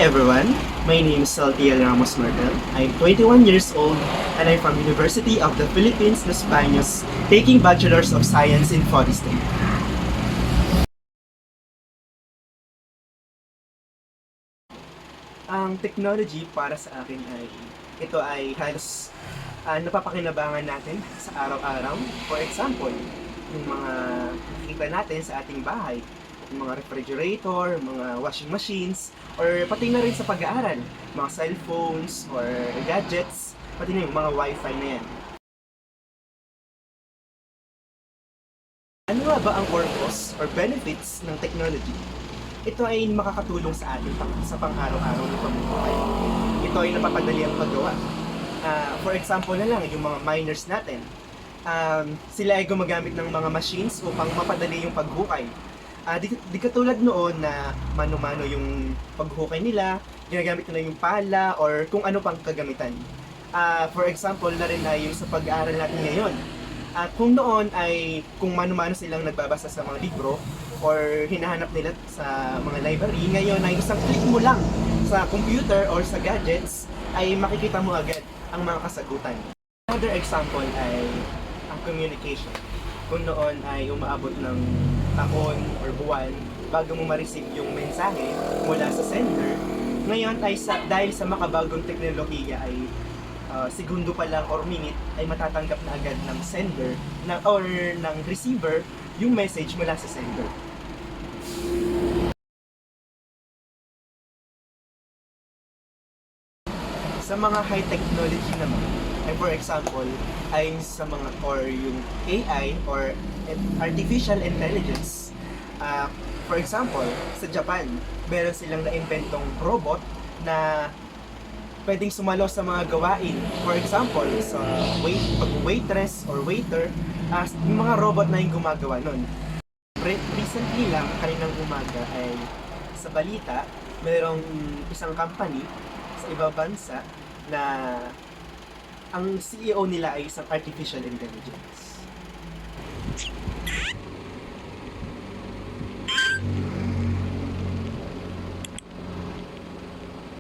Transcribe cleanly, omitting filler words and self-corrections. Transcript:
everyone, my name is Saltiel Ramos Martel. I'm 21 years old and I'm from University of the Philippines, Los Baños, taking Bachelor's of Science in Forestry. Ang technology para sa akin ito ay halos napapakinabangan natin sa araw-araw. For example, yung mga nakikita natin sa ating bahay, yung mga refrigerator, mga washing machines, or pati na rin sa pag-aaral, mga cellphones or gadgets, pati na yung mga wifi na yan. Ano nga ba ang purpose or benefits ng technology? Ito ay makakatulong sa atin sa pang-araw-araw ng pamumuhay. Ito ay napapadali ang paggawa. For example na lang, yung mga miners natin, sila ay gumagamit ng mga machines upang mapadali yung paghukay. Di katulad noon na mano-mano yung paghukay nila, ginagamit nila yung pala or kung ano pang kagamitan. For example na rin ay yung sa pag-aaral natin ngayon. At kung noon ay kung mano-mano silang nagbabasa sa mga libro or hinahanap nila sa mga library, ngayon ay isang click mo lang sa computer or sa gadgets ay makikita mo agad ang mga kasagutan. Another example ay ang communication. Kung noon ay umaabot ng taon or buwan bago mo ma-receive yung mensahe mula sa sender, ngayon ay dahil sa makabagong teknolohiya ay segundo pa lang or minute ay matatanggap na agad ng sender or ng receiver yung message mula sa sender. Sa mga high technology naman, ay for example, ay sa mga or yung AI or artificial intelligence. For example, sa Japan, meron silang na-inventong robot na pwedeng sumalo sa mga gawain. For example, sa pag-waitress or waiter, yung mga robot na yung gumagawa nun. Recently lang, kaninang umaga ay sa balita, mayroong isang company sa ibang bansa na ang CEO nila ay isang artificial intelligence.